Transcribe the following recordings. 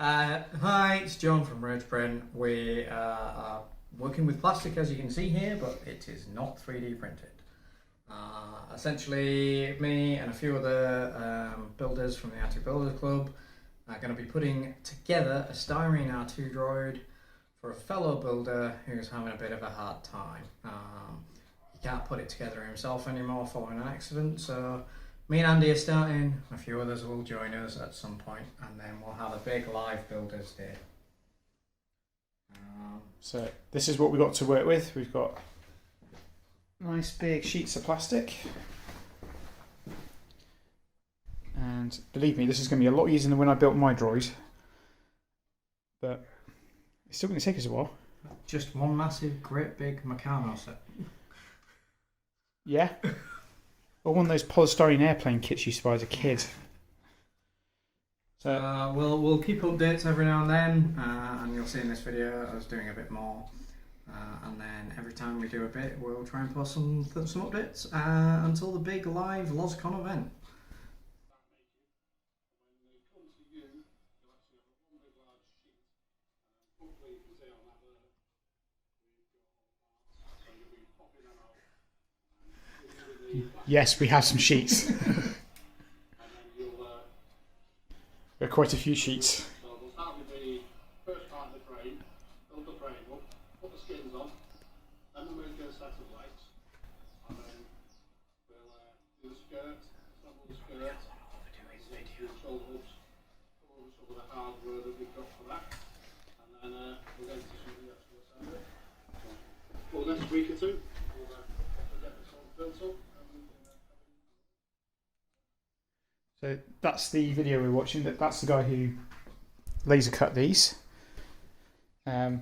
Hi, it's John from Print. We are working with plastic, as you can see here, but it is not 3D printed. Essentially, me and a few other builders from the Attic Builders Club are going to be putting together a styrene R2 droid for a fellow builder who's having a bit of a hard time. He can't put it together himself anymore following an accident, so me and Andy are starting, a few others will join us at some point, and then we'll have a big live builders day. So this is what we've got to work with. We've got nice big sheets of plastic. And believe me, this is going to be a lot easier than when I built my droid. But it's still going to take us a while. Just one massive, great big Meccano set. Yeah. Or one of those polystyrene airplane kits you used to buy as a kid. So we'll keep updates every now and then, and you'll see in this video us doing a bit more. And then every time we do a bit, we'll try and post some updates until the big live LozCon event. Yes, we have some sheets. There are quite a few sheets. So we'll start with the first part of the frame, build the frame up, put the skins on, then we'll move to a set of legs, and then we'll do the skirt, assemble the skirt, shoulder hooks, come over some of the hardware that we've got for that, and then we'll get into some of the actual assembly. For the next week or two, we'll get this all built up. So that's the video we're watching. That's the guy who laser cut these. So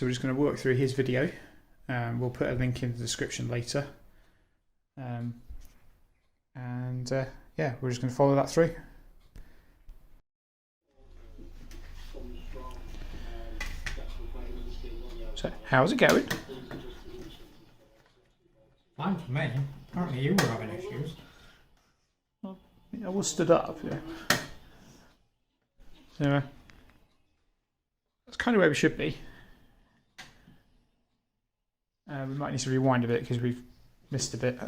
we're just going to work through his video. We'll put a link in the description later. Yeah, we're just going to follow that through. So how's it going? Fine for me. Apparently you were having issues. I was stood up, yeah. So that's kind of where we should be. We might need to rewind a bit because we've missed a bit.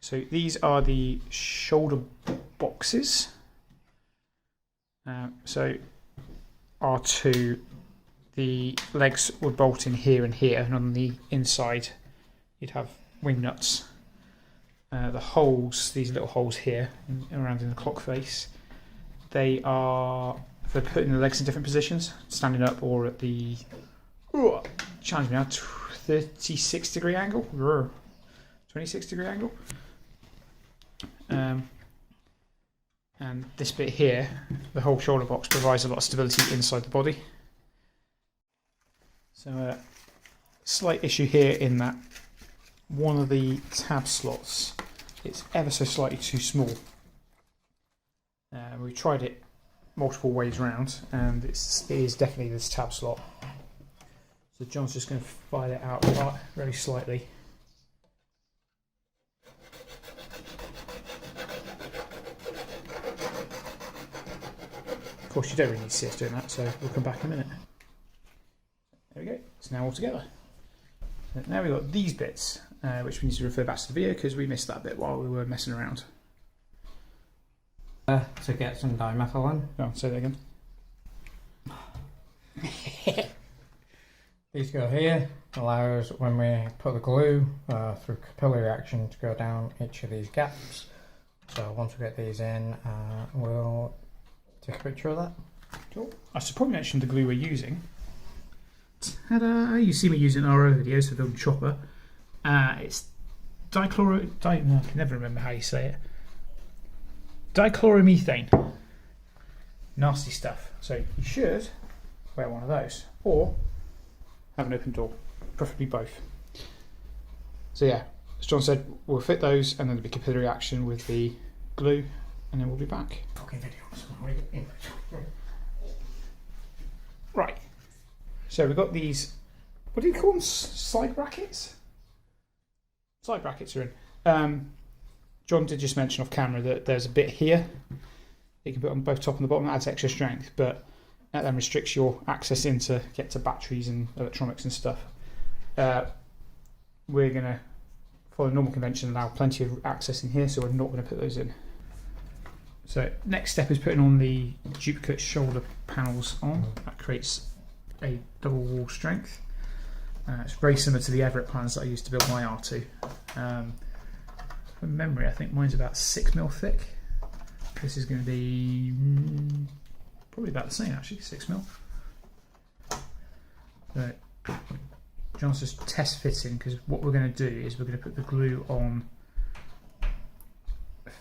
So these are the shoulder boxes. So R2. The legs would bolt in here and here, and on the inside you'd have wing nuts. The holes, these little holes here around in the clock face, they are for putting the legs in different positions, standing up or at the, challenge me now, 36-degree angle, 26-degree angle. And this bit here, the whole shoulder box, provides a lot of stability inside the body. So slight issue here in that one of the tab slots, it's ever so slightly too small. We tried it multiple ways round, and it is definitely this tab slot. So John's just going to file it out very slightly. Of course you don't really need to see us doing that, so we'll come back in a minute. There we go, it's now all together. Now we've got these bits, which we need to refer back to the video because we missed that bit while we were messing around. To get some dimethyl in. Oh, say that again. These go here, allows when we put the glue through capillary action to go down each of these gaps. So once we get these in, we'll take a picture of that. Cool. I should probably mention the glue we're using. Ta-da! You see me using RO videos for building chopper. It's no, I can never remember how you say it. Dichloromethane. Nasty stuff. So you should wear one of those, or have an open door, preferably both. So yeah, as John said, we'll fit those, and then there'll be capillary action with the glue, and then we'll be back. Okay, video. Right. So we've got these, what do you call them? Side brackets? side brackets are in. John did just mention off camera that there's a bit here you can put on both top and the bottom. That adds extra strength, but that then restricts your access in to get to batteries and electronics and stuff. We're going to follow normal convention and allow plenty of access in here, so we're not going to put those in. So next step is putting on the duplicate shoulder panels on. That creates a double wall strength. It's very similar to the Everett plans that I used to build my R2. From memory, I think mine's about 6mm thick. This is going to be probably about the same actually, 6mm. So John's just test fitting, because what we're going to do is we're going to put the glue on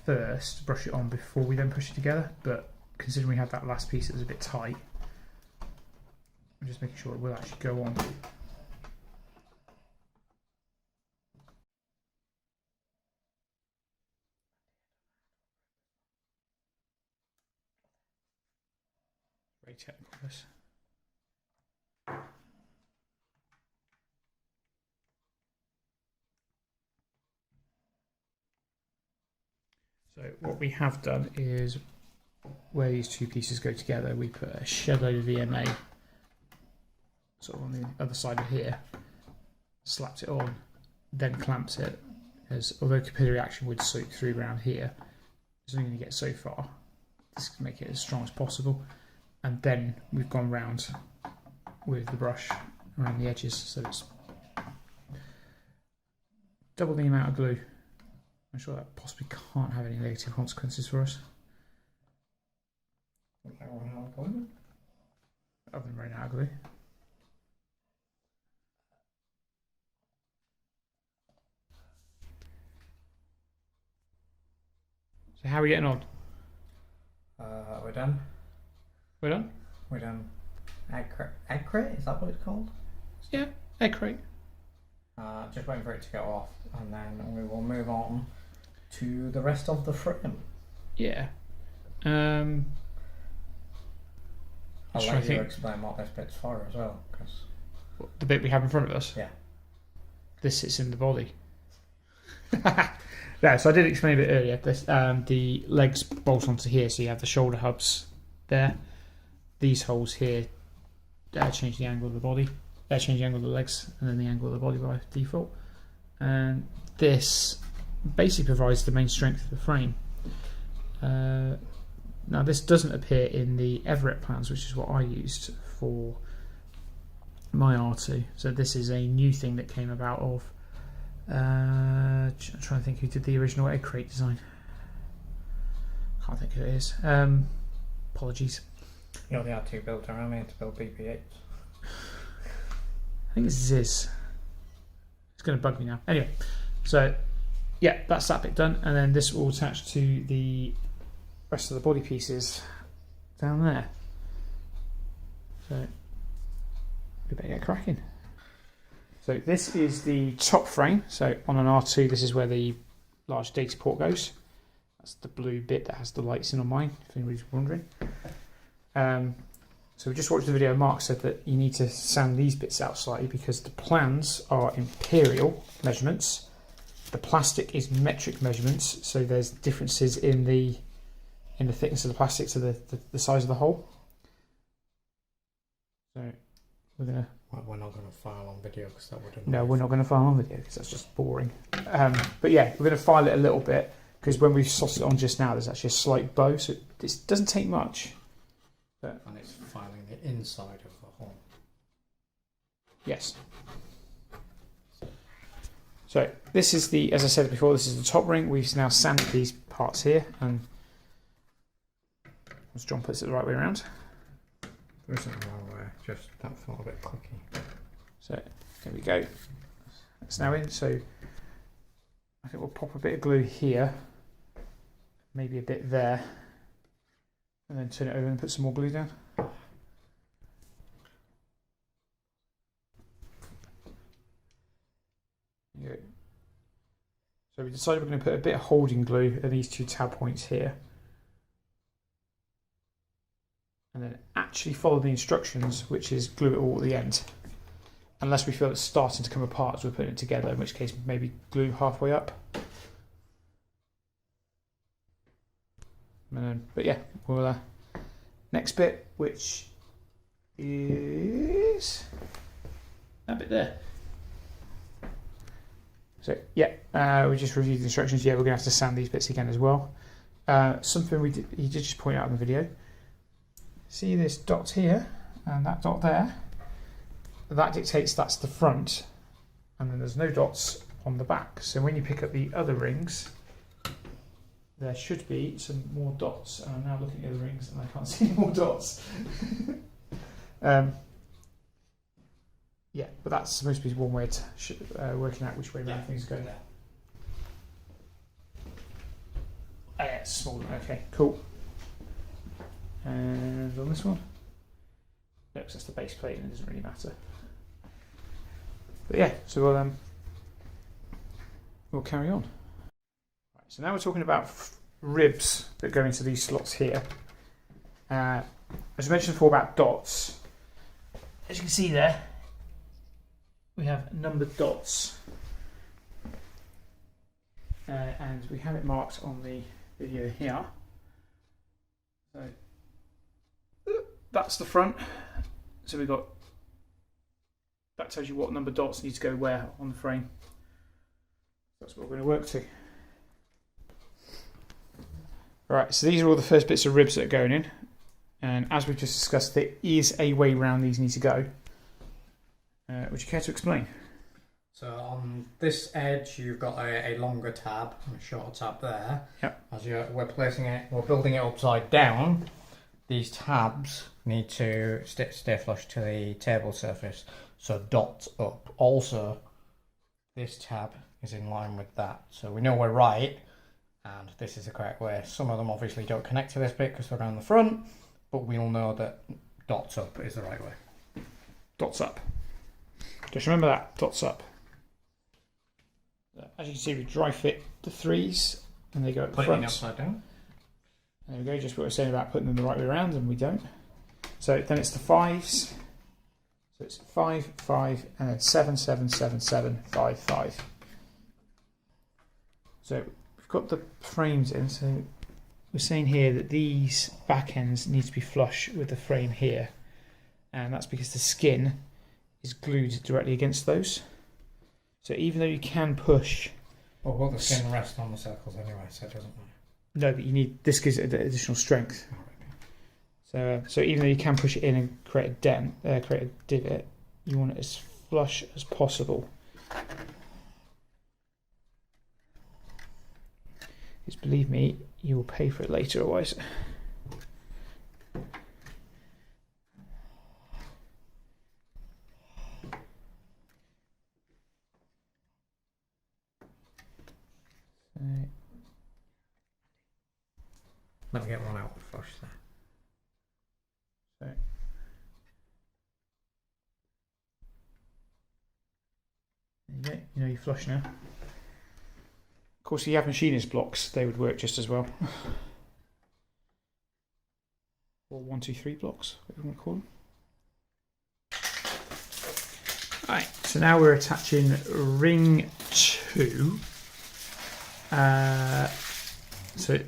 first, brush it on before we then push it together, but considering we had that last piece that was a bit tight, I'm just making sure it will actually go on. Very technical this. So what we have done is, where these two pieces go together, we put a shallow VMA sort of on the other side of here, slapped it on, then clamps it, as although capillary action would soak through around here, it's only going to get so far. This can make it as strong as possible, and then we've gone round with the brush around the edges, so it's double the amount of glue. I'm sure that possibly can't have any negative consequences for us. Other than running out of glue. So how are we getting on? We're done. We're done? We're done. Egg crate? Is that what it's called? Yeah, egg crate. Just waiting for it to go off, and then we will move on to the rest of the frame. Yeah. I'll let you explain what this bit's for as well, because the bit we have in front of us? Yeah. This sits in the body. Yeah, so I did explain a bit earlier. This, the legs bolt onto here, so you have the shoulder hubs there. These holes here change the angle of the body, change the angle of the legs, and then the angle of the body by default. And this basically provides the main strength of the frame. Now this doesn't appear in the Everett plans, which is what I used for my R2. So this is a new thing that came about of I'm trying to think who did the original egg crate design. Can't think who it is. Apologies. You're the R2 builder, I'm here to build BB-8. I think it's Ziz. It's going to bug me now. Anyway, so yeah, that's that bit done, and then this will attach to the rest of the body pieces down there. So we better get cracking. So this is the top frame. So on an R2, this is where the large data port goes. That's the blue bit that has the lights in on mine, if anybody's wondering. So we just watched the video. Mark said that you need to sand these bits out slightly because the plans are imperial measurements. The plastic is metric measurements, so there's differences in the thickness of the plastic to the size of the hole. So we're gonna. We're not going to file on video because that would. No, we're not going to file on video because that's just boring. But yeah, we're going to file it a little bit because when we sauced it on just now, there's actually a slight bow, so it doesn't take much. But and it's filing the inside of the hole. Yes. So this is the, as I said before, this is the top ring. We've now sanded these parts here, and as John puts it the right way around. There isn't a wrong way, just that felt a bit clicky. So there we go. It's now in. So I think we'll pop a bit of glue here, maybe a bit there, and then turn it over and put some more glue down. There you go. So we decided we're going to put a bit of holding glue at these two tab points here, and then actually follow the instructions, which is glue it all at the end. unless we feel it's starting to come apart as we're putting it together, in which case maybe glue halfway up. But yeah, we'll next bit, which is that bit there. So yeah, we just reviewed the instructions. Yeah, we're going to have to sand these bits again as well. Something he did just point out in the video. See this dot here and that dot there? That dictates that's the front, and then there's no dots on the back. So when you pick up the other rings, there should be some more dots. And I'm now looking at the rings and I can't see any more dots. Yeah, but that's supposed to be one way to working out which way around things go. Oh, yeah, it's smaller. Okay, cool. And on this one, no, because that's the base plate and it doesn't really matter. But yeah, so we'll carry on. Right, so now we're talking about ribs that go into these slots here. As I mentioned before about dots, as you can see there, we have numbered dots, and we have it marked on the video here. So that's the front. So we've got, that tells you what number dots need to go where on the frame. That's what we're going to work to. Alright, so these are all the first bits of ribs that are going in, and as we've just discussed, there is a way round these need to go. Would you care to explain? So on this edge, you've got a longer tab and a shorter tab there. Yep. As we're placing it, we're building it upside down. These tabs need to stay flush to the table surface, so dots up. Also, this tab is in line with that, so we know we're right, and this is the correct way. Some of them obviously don't connect to this bit because they're around the front, but we'll know that dots up is the right way. Dots up. Just remember that, dots up. As you can see, we dry fit the 3s and they go at the front. Putting it upside down. There we go, just what we're saying about putting them the right way around, and we don't. So then it's the 5s. So it's 5, 5, and then 7, 7, 7, 7, 5, 5. So we've got the frames in, so we're saying here that these back ends need to be flush with the frame here. And that's because the skin is glued directly against those. So even though you can push... Well, will the skin rest on the circles anyway, so it doesn't matter. No, but you need, this gives it additional strength. So even though you can push it in and create a dent, create a divot, you want it as flush as possible. Because believe me, you will pay for it later otherwise. Let me get one out flush there. So, there you go, you know you're flush now. Of course, if you have machinist blocks, they would work just as well. Or 1, 2, 3 blocks, whatever you want to call them. Right, so now we're attaching ring 2. So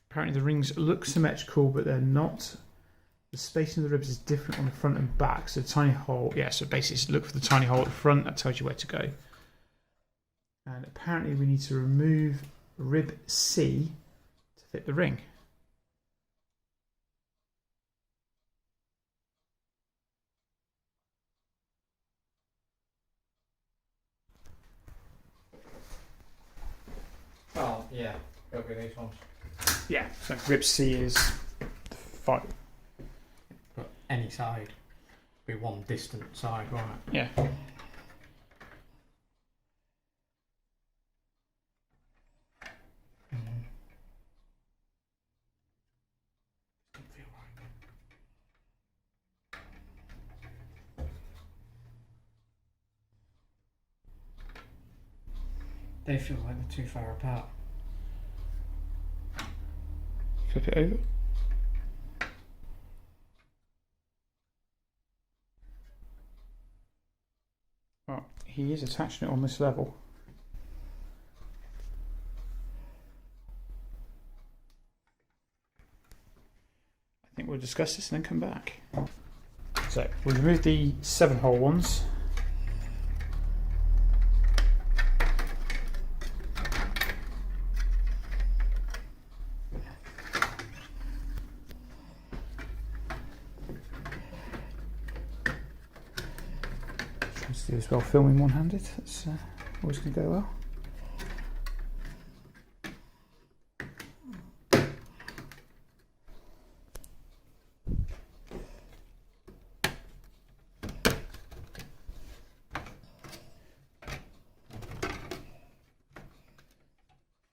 apparently the rings look symmetrical, but they're not. The spacing of the ribs is different on the front and back. So the tiny hole, yeah, so basically look for the tiny hole at the front, that tells you where to go. And apparently we need to remove rib C to fit the ring. Oh, yeah, it'll be these ones. Yeah, so rib C is 5. But any side. Be one distant side, won't it? Yeah. They feel like they're too far apart. Flip it over. he is attaching it on this level. I think we'll discuss this and then come back. So we'll remove the 7-hole ones. Trying to do as well filming one-handed. That's always going to go well.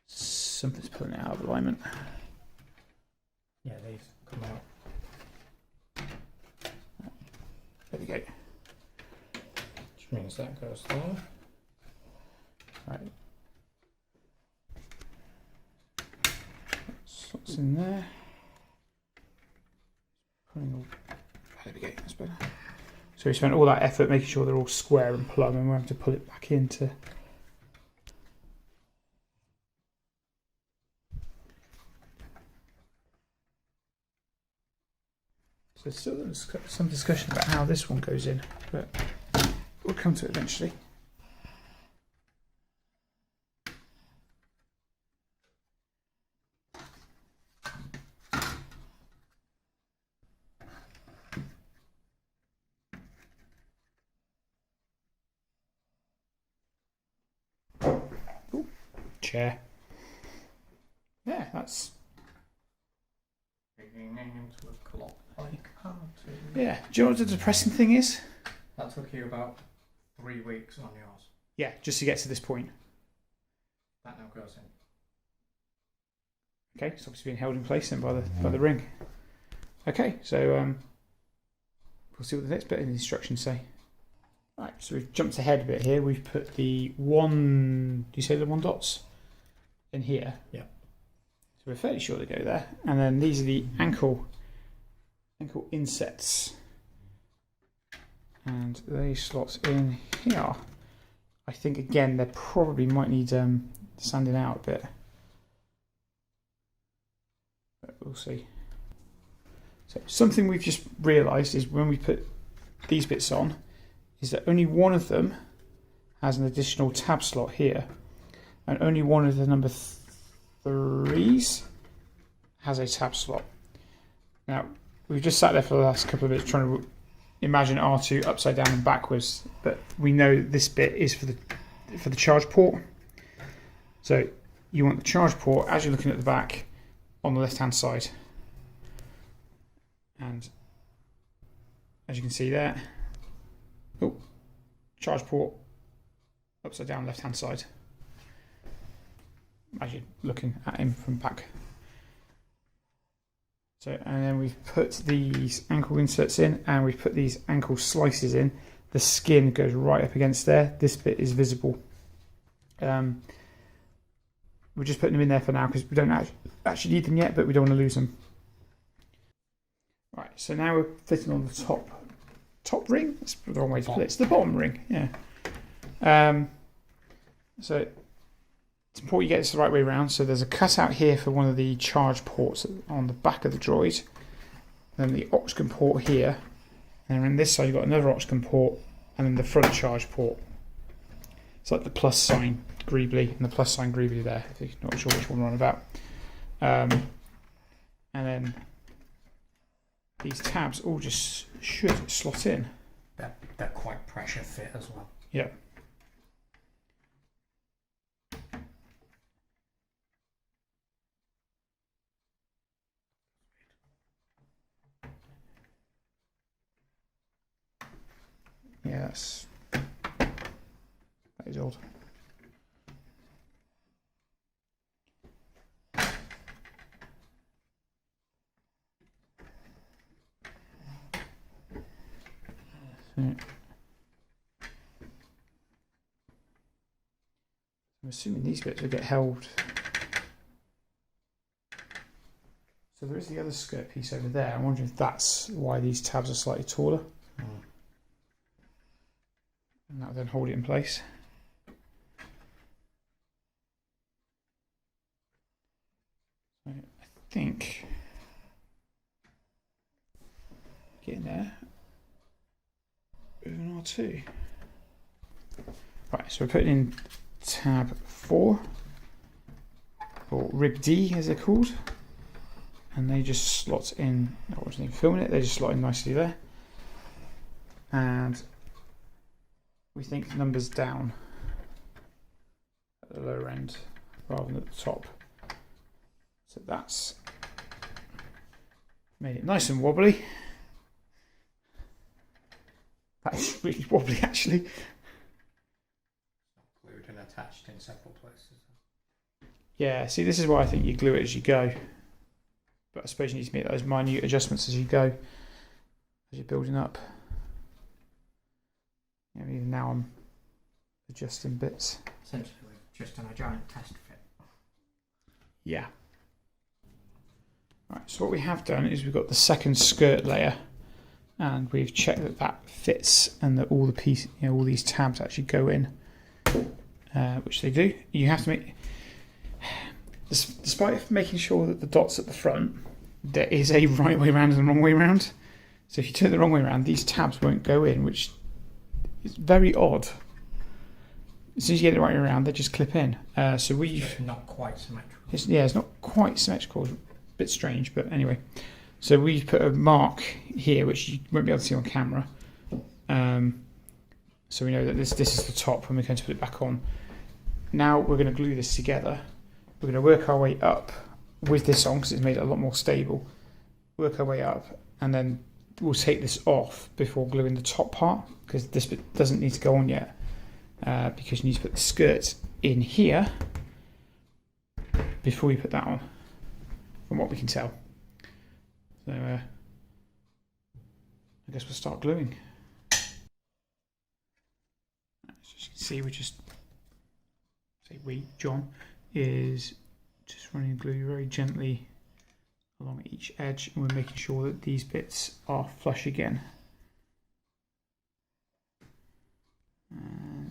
Something's pulling it out of alignment. Yeah, these come out. There we go. Which means that goes there. Right. Slots in there. Pulling all. There we go. That's better. So we spent all that effort making sure they're all square and plumb, and we're having to pull it back into. So there's still some discussion about how this one goes in, but we'll come to it eventually. Ooh, chair. Yeah, that's. Digging into a clock like cartoon. Yeah. Do you know what the depressing thing is? That took you about 3 weeks on yours. Yeah, just to get to this point. That now goes in. Okay, it's obviously being held in place then by the ring. Okay, so we'll see what the next bit of the instructions say. Right, so we've jumped ahead a bit here. We've put the one. Do you say the 1 dots in here? Yeah. So we're fairly sure they go there. And then these are the ankle insets, and they slot in here. I think again they probably might need sanding out a bit, but we'll see. So something we've just realised is when we put these bits on, is that only one of them has an additional tab slot here, and only one of the number 3s has a tab slot. Now we've just sat there for the last couple of minutes trying to imagine R2 upside down and backwards, but we know this bit is for the charge port. So you want the charge port as you're looking at the back on the left hand side, and as you can see there, charge port upside down left hand side as you're looking at him from back. So, and then we've put these ankle inserts in, and we've put these ankle slices in. The skin goes right up against there. This bit is visible. We're just putting them in there for now because we don't actually need them yet, but we don't want to lose them. Right, so now we're fitting on the top ring. That's the wrong way to put it. It's the bottom ring, yeah. So it's important you get this the right way around. So there's a cutout here for one of the charge ports on the back of the droid. Then the OxCon port here. And on this side you've got another OxCon port, and then the front charge port. It's like the plus sign greebly and the plus sign greebly there, if you're not sure which one we're on about. And then these tabs all just should slot in. They're quite pressure fit as well. Yeah. Yeah, that is odd. I'm assuming these bits will get held. So there is the other skirt piece over there. I'm wondering if that's why these tabs are slightly taller. And that will then hold it in place. So I think getting there with an R2. Right, so we're putting in tab 4, or rib D as they're called, and they just slot in. I wasn't even filming it, they just slot in nicely there. And we think numbers down at the lower end rather than at the top. So that's made it nice and wobbly. That is really wobbly actually. Glued and attached in several places. Yeah, see, this is why I think you glue it as you go. But I suppose you need to make those minute adjustments as you go, as you're building up. Yeah, even now I'm adjusting bits. Essentially, we've just done a giant test fit. Yeah. Right, so what we have done is we've got the second skirt layer, and we've checked that that fits and that all the piece, all these tabs actually go in, which they do. You have to make, despite making sure that the dots at the front, there is a right way around and a wrong way around. So if you turn it the wrong way around, these tabs won't go in, which is very odd. As soon as you get it right around, they just clip in. So we've It's not quite symmetrical. it's not quite symmetrical. It's a bit strange, but anyway. So we've put a mark here, which you won't be able to see on camera. So we know that this is the top, and we're going to put it back on. Now we're going to glue this together. We're going to work our way up with this on, because it's made it a lot more stable. Work our way up, and then we'll take this off before gluing the top part, because this bit doesn't need to go on yet, because you need to put the skirt in here before you put that on, from what we can tell. So I guess we'll start gluing. As you can see, John is just running glue very gently along each edge, and we're making sure that these bits are flush again.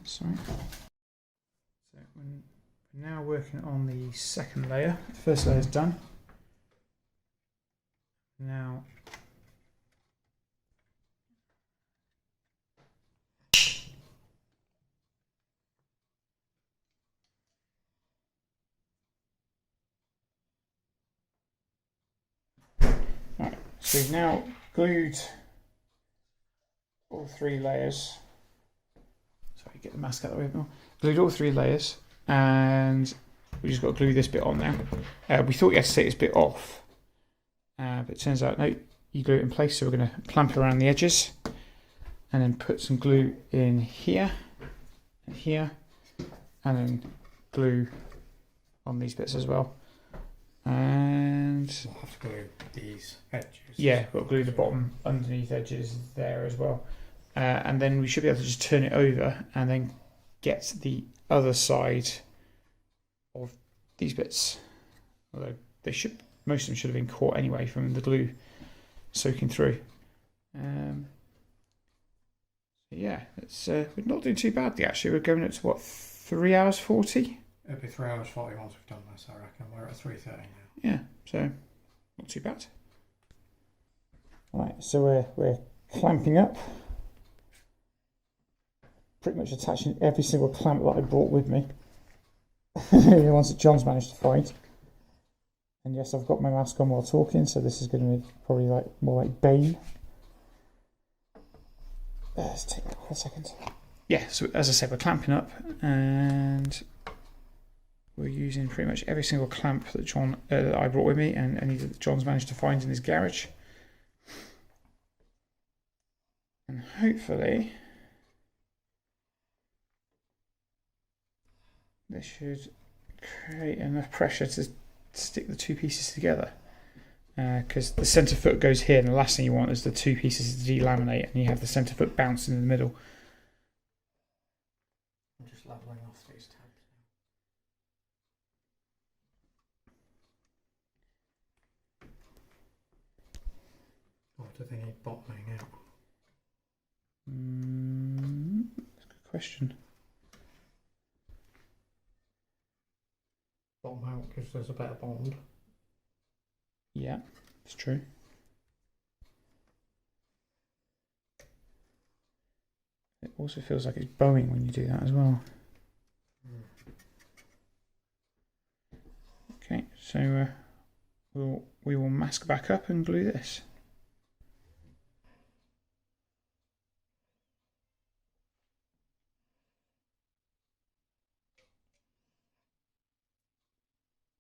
Sorry. So we're now working on the second layer. The first layer is done. Now right, so we've now glued all 3 layers. Sorry, get the mask out of the way a bit more. Glued all 3 layers, and we just got to glue this bit on now. We thought you had to take this bit off, but it turns out no, you glue it in place. So we're going to clamp it around the edges, and then put some glue in here and here, and then glue on these bits as well. And We'll have to glue these edges. yeah, got to glue the bottom underneath edges there as well. And then we should be able to just turn it over and then get the other side of these bits. Although they should, most of them should have been caught anyway from the glue soaking through. Yeah, it's we're not doing too badly actually. We're going up to what, 3 hours 40? It'll be 3 hours 40 once we've done this, I reckon. We're at 3:30 now. Yeah, so not too bad. Right, so we're clamping up. Pretty much attaching every single clamp that I brought with me. The ones that John's managed to find. And yes, I've got my mask on while talking, so this is going to be probably more like Bane. Let's take a second. Yeah, so as I said, we're clamping up, and we're using pretty much every single clamp that that I brought with me, and any that John's managed to find in his garage. And hopefully this should create enough pressure to stick the 2 pieces together, because the centre foot goes here, and the last thing you want is the 2 pieces to delaminate and you have the centre foot bouncing in the middle. I'm just levelling off these tabs now. Or do they need bottoming out? That's a good question. Bottom out because there's a better bond. Yeah, it's true. It also feels like it's bowing when you do that as well. Okay, so we will mask back up and glue this.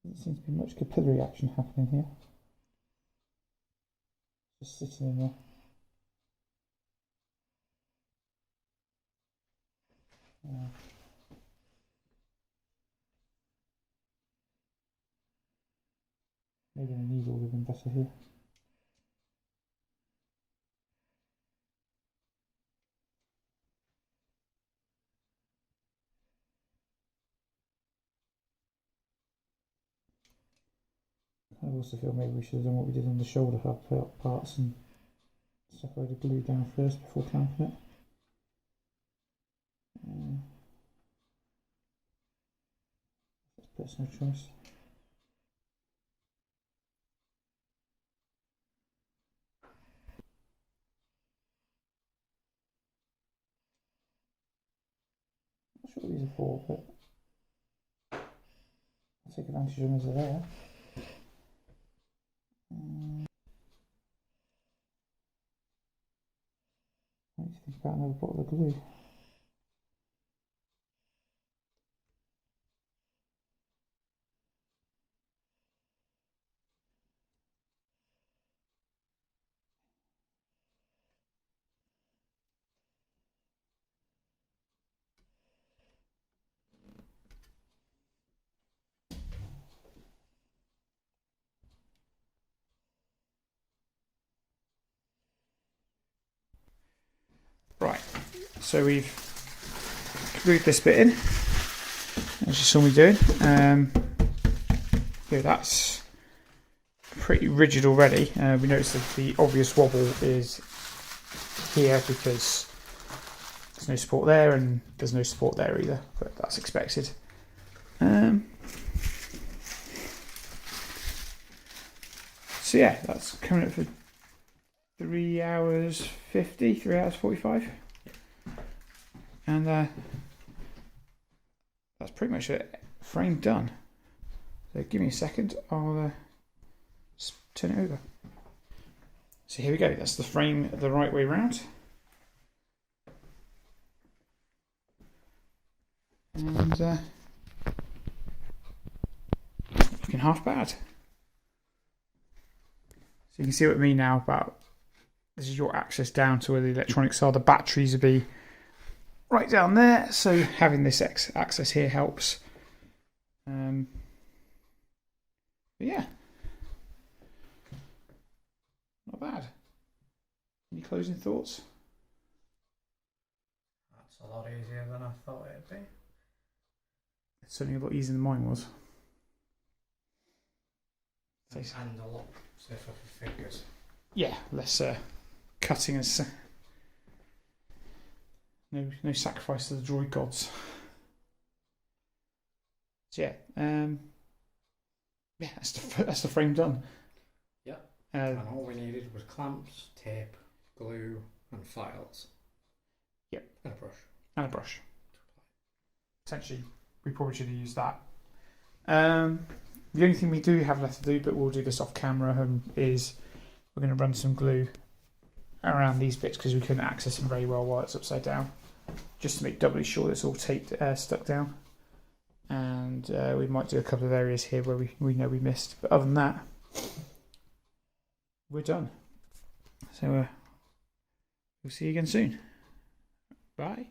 Doesn't seem to be much capillary action happening here. Just sitting in there. Maybe the needle would have been better here. I also feel maybe we should have done what we did on the shoulder parts and stuck a load of glue down first before clamping it. That's personal choice. Not sure what these are for, but I'll take advantage of them as they're there. I need to think about another bottle of glue. Right, so we've glued this bit in, as you saw me doing. Yeah, that's pretty rigid already. We noticed that the obvious wobble is here because there's no support there and there's no support there either, but that's expected. So yeah, that's coming up for 3 hours 50, 3 hours 45. And that's pretty much it. Frame done. So give me a second, I'll turn it over. So here we go, that's the frame the right way round. And looking half bad. So you can see what I mean now about this is your access down to where the electronics are. The batteries will be right down there, so having this access here helps. But yeah, not bad. Any closing thoughts? That's a lot easier than I thought it'd be. It's certainly a lot easier than mine was. And a lot safer for fingers. Yeah, less cutting and no sacrifice to the droid gods. So yeah, yeah, that's the frame done. Yeah. And all we needed was clamps, tape, glue, and files. Yep. And a brush. And a brush. Essentially, we probably should have used that. The only thing we do have left to do, but we'll do this off camera, is we're going to run some glue around these bits because we couldn't access them very well while it's upside down, just to make doubly sure it's all taped, stuck down. And we might do a couple of areas here where we know we missed, but other than that, we're done. So we'll see you again soon. Bye.